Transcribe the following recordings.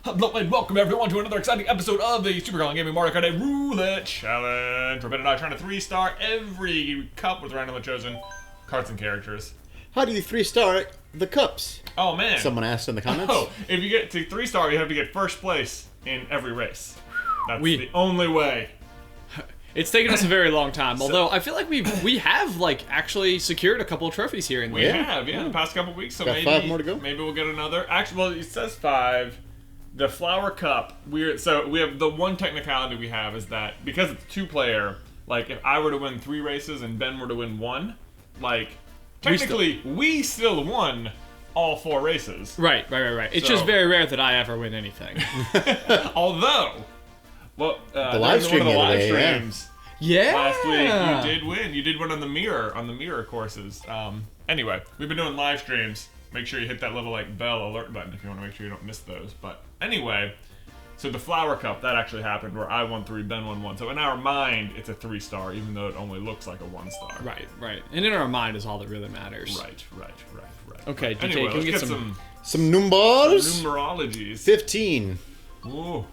Hello and welcome everyone to another exciting episode of the Super Carlin Gaming Mario Kart Roulette Challenge. We're Ben and I trying to 3-star every cup with randomly chosen carts and characters. How do you 3-star the cups? Oh man. Someone asked in the comments. Oh, if you get to 3-star, you have to get first place in every race. That's the only way. It's taken us a very long time, although I feel like we have like actually secured a couple of trophies here and there. We have, yeah, the past couple weeks. So Got maybe 5 more to go. Maybe we'll get another. Actually, well, it says 5. The Flower Cup. We have the one technicality we have is that because it's 2-player. Like if I were to win 3 races and Ben were to win 1, like technically we still won all 4 races. Right. It's just very rare that I ever win anything. Although, well, the live stream one of the live day, streams. Yeah. Last week you did win. You did win on the mirror courses. Anyway, we've been doing live streams. Make sure you hit that little like bell alert button if you want to make sure you don't miss those. But anyway, so the Flower Cup, that actually happened where I won 3, Ben won 1. So in our mind, it's a 3-star, even though it only looks like a 1-star. Right. And in our mind is all that really matters. Right. Okay, DK, anyway, can we let's get some numbers? some numerologies. 15. Ooh,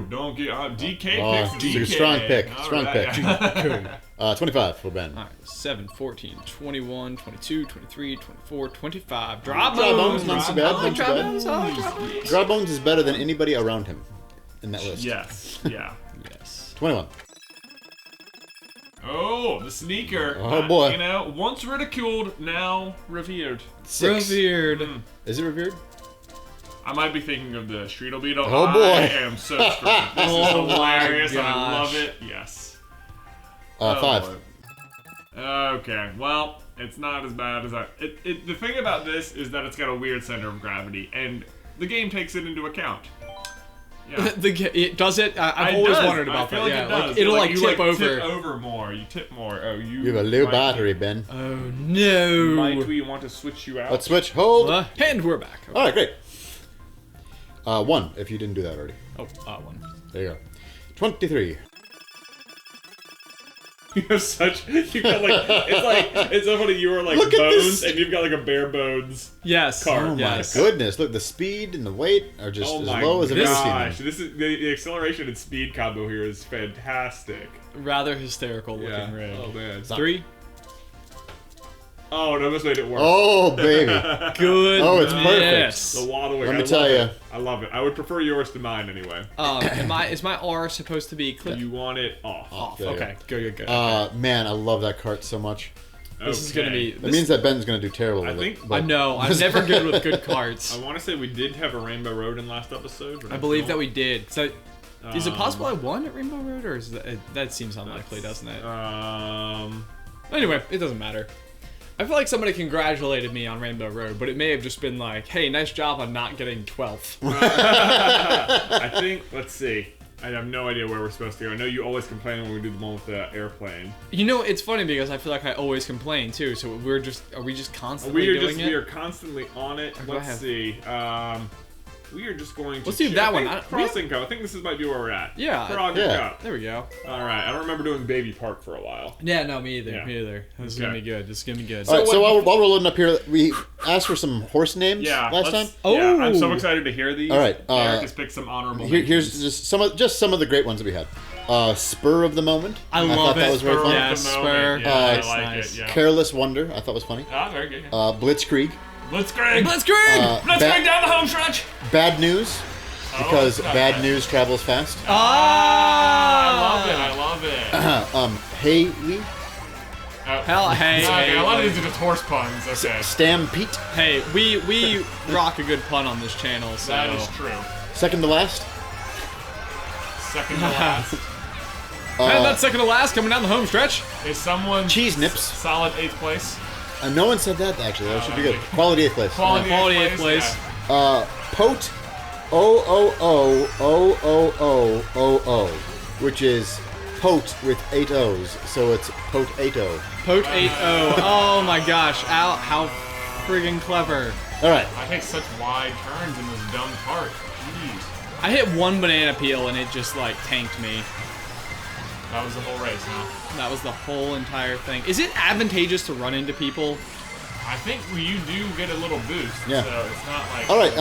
don't get DK Oh, picks it's a DK. strong pick. All Strong right. pick. 25 for Ben. All right, 7, 14, 21, 22, 23, 24, 25. Draw Drop bones, bones. not too bad. I like drop bones. I like drop bones. Draw bones is better than anybody around him in that list. Yes. Yeah. Yes. 21. Oh, the sneaker. Oh, boy. You know, once ridiculed, now revered. 6. Revered. Is it revered? I might be thinking of the Streetle Beetle. Oh, boy. I am so screwed. This is Oh, my hilarious and I gosh. love it. Yes. 5. boy. Okay, well, it's not as bad as the thing about this is that it's got a weird center of gravity, and the game takes it into account. Yeah. Does it? I've always wondered about I feel that. like Yeah, it does. like, it'll like you tip over. Tip over more. You tip more. Oh, You have a low battery, Ben. Oh no! Might we want to switch you out? Let's switch. Hold. And we're back. Okay. Alright, great. 1, if you didn't do that already. Oh, 1. There you go. 23. You have such. You got like it's so funny. You are like Look at bones, this. and you've got like a bare bones. Yes. Cart. Oh my yes. goodness. Look, the speed and the weight are just Oh as my low as I've ever seen them. gosh! This is the acceleration and speed combo here is fantastic. Rather hysterical looking rig. Oh man. 3. Oh, it almost made it worse. Oh, baby. Good. Oh, it's perfect. Yes. The waddling. Let me I love tell it. ya. I love it. I would prefer yours to mine anyway. Is my R supposed to be clipped? You want it off. Off. There you Okay. Good. Man, I love that cart so much. This is gonna be. That means that Ben's gonna do terrible with think- it. but- I know. I'm never good with good carts. I want to say we did have a Rainbow Road in last episode. But I believe that we did. So, is it Um, possible I won at Rainbow Road, or is that seems unlikely, doesn't it? Anyway, it doesn't matter. I feel like somebody congratulated me on Rainbow Road, but it may have just been like, "Hey, nice job on not getting 12th." I think. Let's see. I have no idea where we're supposed to go. I know you always complain when we do the one with the airplane. You know, it's funny because I feel like I always complain too. So are we just constantly doing it? We are constantly on it. Let's see. We are just going to. Let's do that one. Crossing Cup. I think this might be where we're at. Yeah. Cup. There we go. All right. I don't remember doing Baby Park for a while. Yeah, no, me either. Yeah. Me either. This is gonna be good. This is gonna be good. All right, so while we're loading up here, we asked for some horse names last time. Yeah, I'm so Oh. excited to hear these. All right, Eric has picked some honorable Here's mentions. just some of the great ones that we had. Spur of the moment. I love thought that it. was very Spur funny. Yeah, of the Spur. moment. Yeah, I Nice, like nice. it. Yeah. Careless wonder. I thought was funny. Ah, very good. Blitzkrieg. Blitzkrieg. Blitzkrieg! Blitzkrieg down the home stretch. Bad news. Because it's not bad bad. news travels fast. I love it. Haley. Hell, hey, Okay, a lot of hey, these are just horse puns. Okay. Stampede. hey, we rock a good pun on this channel. So That is true. Second to last. Second to last. and that's second to last coming down the home stretch. Is someone Cheese nips. solid 8th place? No one said that actually. That should be good. Quality 8th place. Quality Quality 8th eighth place. Pote. O, which is Pote with 8 O's, so it's Potato. Pote 8-0. Oh my gosh. How friggin' clever. All right. I take such wide turns in this dumb cart. Jeez. I hit one banana peel and it just like tanked me. That was the whole race, huh? That was the whole entire thing. Is it advantageous to run into people? I think you do get a little boost. Yeah. So it's not like. All right.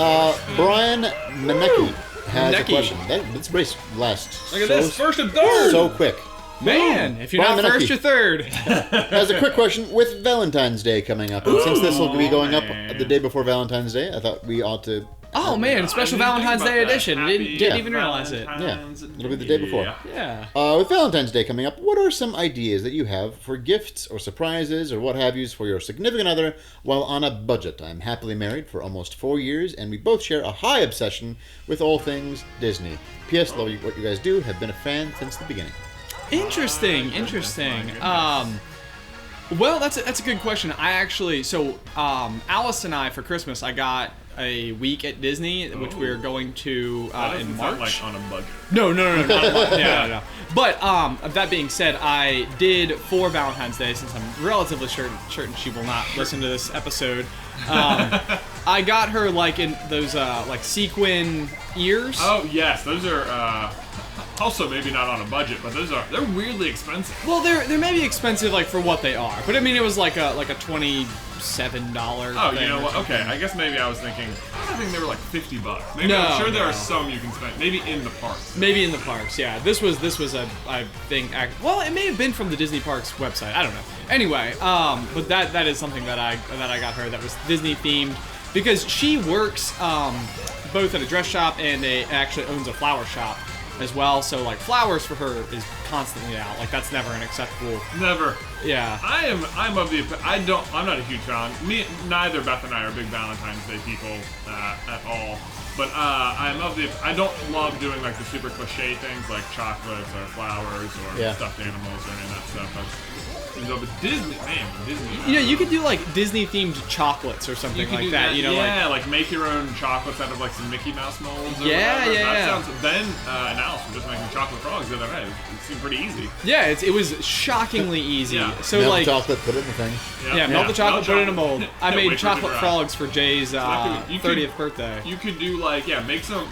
Brian Nemecki. has a Necky. question. This race lasts Look at this, first and third. so quick. Man, if you're Brian not first, Manecki you're third. has a quick question with Valentine's Day coming up. And since this will be going up the day before Valentine's Day, I thought we ought to... Oh man, special Valentine's Day edition. Didn't even realize it. Yeah, it'll be the day before. Yeah. With Valentine's Day coming up, what are some ideas that you have for gifts or surprises or what have yous for your significant other while on a budget? I'm happily married for almost 4 years, and we both share a high obsession with all things Disney. P.S. Love what you guys do. Have been a fan since the beginning. Interesting. Well, that's a good question. I actually, Alice and I for Christmas, I got a week at Disney, which we're going to in March. Like on a budget. No, not a budget. No. But that being said, I did for Valentine's Day, since I'm relatively certain she will not listen to this episode. I got her like in those like sequin ears. Oh yes, those are also maybe not on a budget, but they're weirdly expensive. Well, they're maybe expensive like for what they are, but I mean it was like a $27. Oh, you know what? Okay, I guess maybe I was thinking. I don't think they were like $50. Maybe I'm sure there are some you can spend. Maybe in the parks. Maybe in the parks, yeah. This was I think. Well, it may have been from the Disney Parks website. I don't know. Anyway, but that is something that I got her that was Disney themed because she works both at a dress shop and actually owns a flower shop as well. So like flowers for her is constantly out. Like that's never an acceptable. Never. Yeah. I'm of the. I'm not a huge fan. Neither Beth and I are big Valentine's Day people at all. But I'm of the. I don't love doing like the super cliche things like chocolates or flowers or stuffed animals or any of that stuff. But Disney. You know, you could do like Disney themed chocolates or something like that. You know, like make your own chocolates out of like some Mickey Mouse molds. Or yeah. That sounds. Ben and Alice were just making chocolate frogs the other night. It seemed pretty easy. Yeah, it was shockingly easy. Yeah. So melt like chocolate, put it in the thing. Yeah, melt the chocolate, put it in a mold. I made wait for it to chocolate dry. frogs for Jay's 30th birthday. You could do like make some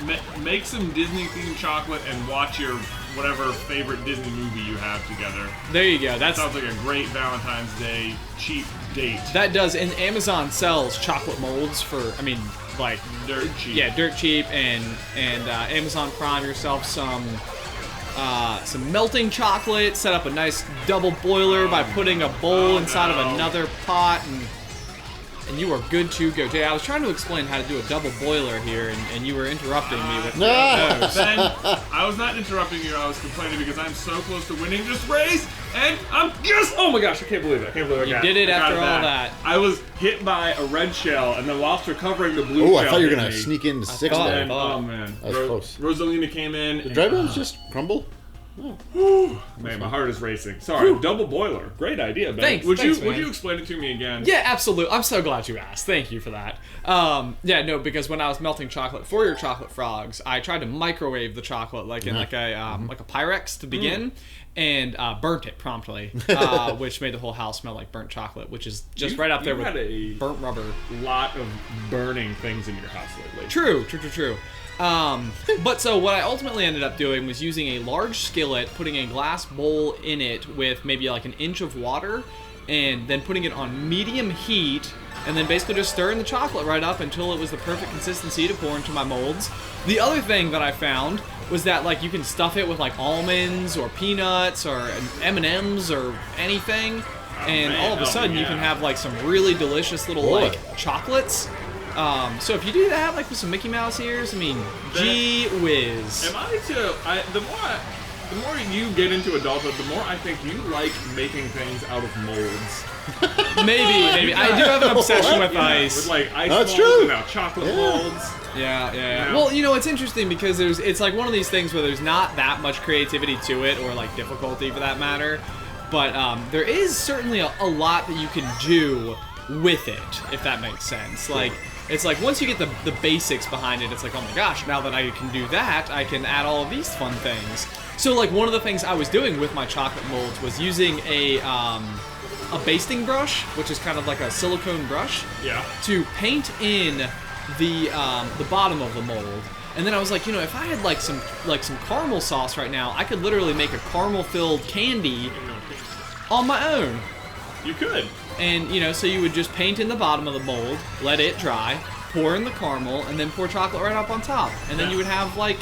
Disney themed chocolate and watch your whatever favorite Disney movie you have together. There you go. That sounds like a great Valentine's Day cheap date. That does, and Amazon sells chocolate molds for, I mean, like dirt cheap. Yeah, dirt cheap, and Amazon Prime yourself some melting chocolate. Set up a nice double boiler by putting a bowl inside of another pot, and you are good to go. Jay, I was trying to explain how to do a double boiler here, and you were interrupting me with those. Ben, I was not interrupting you. I was complaining because I'm so close to winning this race, and I'm just. Oh my gosh! I can't believe it. You did it after all that. I was hit by a red shell, and then whilst recovring the blue Oh, shell. I thought you were gonna sneak into sixth there. Oh man, that was close. Rosalina came in. Did dry bones just crumble? Man, my heart is racing. Sorry, double boiler. Great idea, Ben. Thanks, Would man. you explain it to me again? Yeah, absolutely. I'm so glad you asked. Thank you for that. Because when I was melting chocolate for your chocolate frogs, I tried to microwave the chocolate like in like a Pyrex to begin, and burnt it promptly, which made the whole house smell like burnt chocolate, which is just right up there with burnt rubber. Lot of burning things in your house lately. True. But so what I ultimately ended up doing was using a large skillet, putting a glass bowl in it with maybe like an inch of water, and then putting it on medium heat, and then basically just stirring the chocolate right up until it was the perfect consistency to pour into my molds. The other thing that I found was that like you can stuff it with like almonds or peanuts or M&Ms or anything, and all of a sudden you can have like some really delicious little like chocolates. So if you do that, like with some Mickey Mouse ears, I mean, gee whiz. The more you get into adulthood, the more I think you like making things out of molds. Maybe. I do have an obsession with ice. With like ice That's molds true. and now chocolate molds. Yeah. Well, you know, it's interesting because it's like one of these things where there's not that much creativity to it, or like difficulty for that matter. But there is certainly a lot that you can do with it, if that makes sense. Like, it's like once you get the basics behind it, it's like, oh my gosh, now that I can do that, I can add all of these fun things. So like one of the things I was doing with my chocolate molds was using a basting brush, which is kind of like a silicone brush, to paint in the bottom of the mold. And then I was like, you know, if I had like some caramel sauce right now, I could literally make a caramel-filled candy on my own. You could. And, you know, so you would just paint in the bottom of the mold, let it dry, pour in the caramel, and then pour chocolate right up on top. And then you would have, like,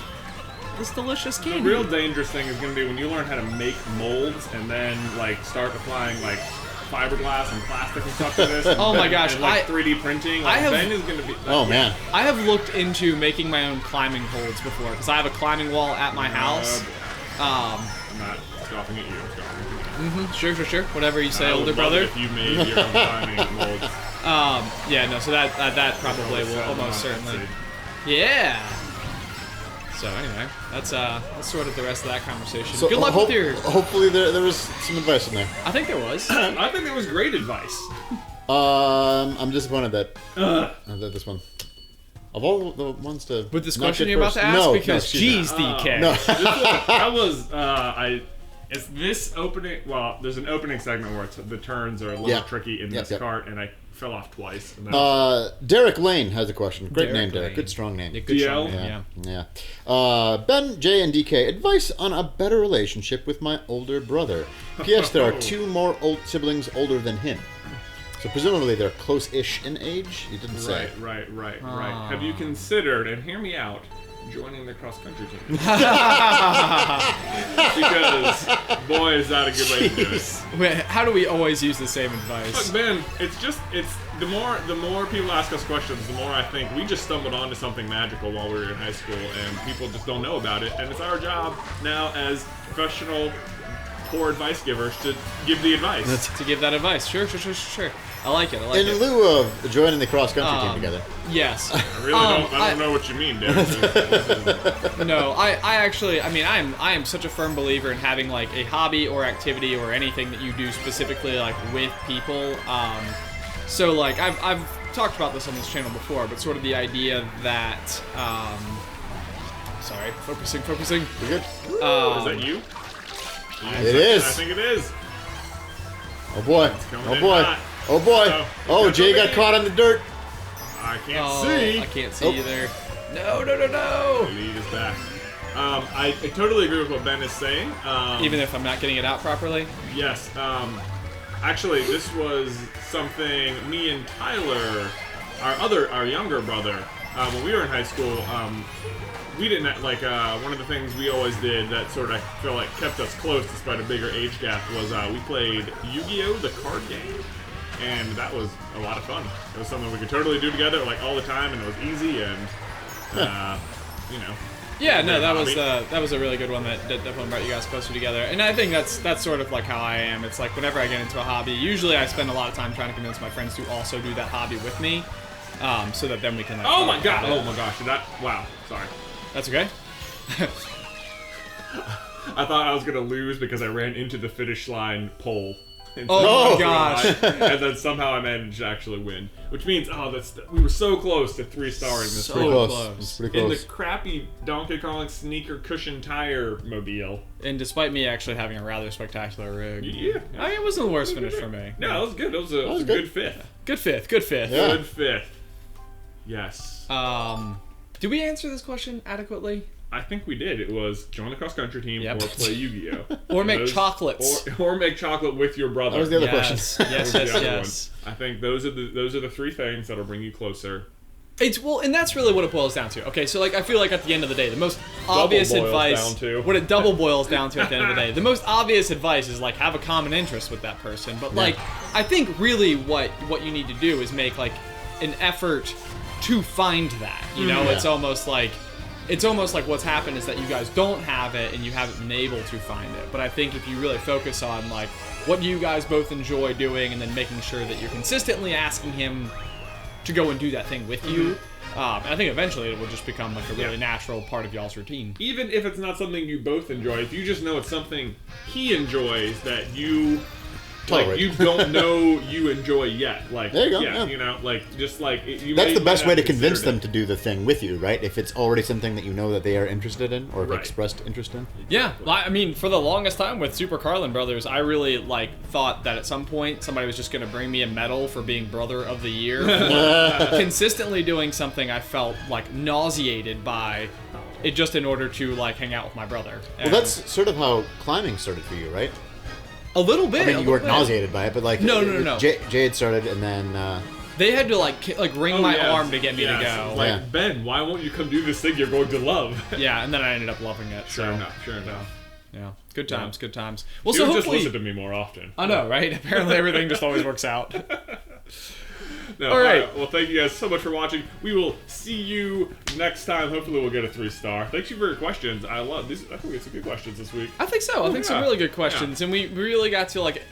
this delicious candy. The real dangerous thing is going to be when you learn how to make molds and then, like, start applying, like, fiberglass and plastic and stuff to this. Oh my gosh. And, like, 3D printing. Like, then is going to be... Oh, man. I have looked into making my own climbing holds before, because I have a climbing wall at my house. I'm not scoffing at you. I'm scoffing at you. Sure. Whatever you say, I would older love brother. it if you made your own climbing molds. Yeah, no, so that probably will almost certainly. Yeah. So anyway, that's sort of the rest of that conversation. So Good luck with your... Hopefully there was some advice in there. I think there was. I think there was great advice. I'm disappointed that this one... Of all the ones to... With this not question get you're about first- to ask? No, Because, excuse me. geez, DK. No. That was it's this opening. Well, there's an opening segment where the turns are a little tricky in this cart, and I fell off twice. And Derek Lane has a question. Great Derek name, Derek. Lane. Good, strong name. Yeah, good DL? shot, Yeah. Ben, Jay, and DK, advice on a better relationship with my older brother. P.S. There are 2 more siblings older than him. So presumably they're close-ish in age? You didn't say. Right. Have you considered, and hear me out, joining the cross-country team? Because, boy, is that a good way to do it. Wait, how do we always use the same advice? Look, Ben, it's the more people ask us questions, the more I think we just stumbled onto something magical while we were in high school, and people just don't know about it. And it's our job now as professional poor advice givers to give the advice. To give that advice. Sure. I like it. In lieu of joining the cross-country team together. Yes. I really don't know what you mean, Derek. No, I actually, I mean, I am such a firm believer in having like a hobby or activity or anything that you do specifically like with people. So like I've talked about this on this channel before, but sort of the idea that sorry, focusing. You good? Is that you? It is. I think it is. Oh boy. coming in boy. hot. Oh boy. So, Oh, Jay got caught in the dirt. I can't see. I can't see Oh. either. No. The lead is back. I totally agree with what Ben is saying. Even if I'm not getting it out properly. Yes. Actually, this was something me and Tyler, our younger brother, when we were in high school, we didn't like one of the things we always did that sort of feel like kept us close despite a bigger age gap was we played Yu-Gi-Oh! The card game, and that was a lot of fun. It was something we could totally do together like all the time, and it was easy, and you know. Yeah, no, that was a really good one that definitely brought you guys closer together. And I think that's sort of like how I am. It's like whenever I get into a hobby, usually I spend a lot of time trying to convince my friends to also do that hobby with me, so that then we can like. Oh my gosh! Wow. Sorry. That's okay. I thought I was gonna lose because I ran into the finish line pole. Oh my gosh! And then somehow I managed to actually win, which means we were so close to 3-starring this So race. close. It's pretty In close. the crappy Donkey Kong sneaker cushion tire mobile. And despite me actually having a rather spectacular rig, Yeah. I mean, it wasn't the worst finish for me. No, it was good. It was a was good good. fifth. Good fifth. Yeah. Good fifth. Yes. Did we answer this question adequately? I think we did. It was join the cross country team Yep. or play Yu-Gi-Oh. Or make Those- chocolates. Or make chocolate with your brother. That was the other Yes, question. yes, That was the other yes. one. I think those are the 3 things that'll bring you closer. And that's really what it boils down to. Okay, so like I feel like at the end of the day, the most obvious boils advice, down to. what it double boils down to at the end of the day, the most obvious advice is like have a common interest with that person. But like I think really what you need to do is make like an effort to find that. You know, Yeah. it's almost like what's happened is that you guys don't have it and you haven't been able to find it. But I think if you really focus on like what you guys both enjoy doing and then making sure that you're consistently asking him to go and do that thing with you, I think eventually it will just become like a really natural part of y'all's routine. Even if it's not something you both enjoy, if you just know it's something he enjoys that you Tolerate. you don't know you enjoy yet. Like There you go, yeah, yeah. you know, like just like you That's may- the best might way have to convince considered them it. to do the thing with you, right? If it's already something that you know that they are interested in or have Right. expressed interest in. Yeah, I mean, for the longest time with Super Carlin Brothers, I really like thought that at some point somebody was just going to bring me a medal for being Brother of the Year. For consistently doing something I felt like nauseated by, it just in order to like hang out with my brother. Well, And that's sort of how climbing started for you, right? a little bit. I mean, you weren't nauseated by it, but like No. Jay had started, and then They had to like ring my arm to get me to go. Like, Yeah. Ben, why won't you come do this thing you're going to love? Yeah, and then I ended up loving it. Sure so. enough, sure enough. Yeah, good times, good times. Well, You so would just hopefully, listen to me more often. I know, right? Apparently, everything just always works out. No, All right. Well, thank you guys so much for watching. We will see you next time. Hopefully, we'll get a 3-star. Thank you for your questions. I love these. I think we had some good questions this week. I think so. I think some yeah. really good questions, and we really got to like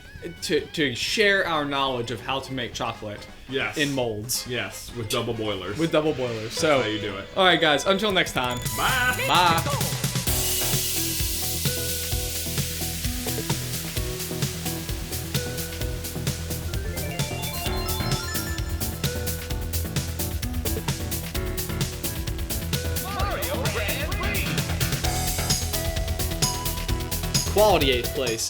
to share our knowledge of how to make chocolate Yes. in molds Yes, with double boilers. with double boilers. That's So, how you do it. all right, guys. Until next time. Bye. Bye. Quality 8th place.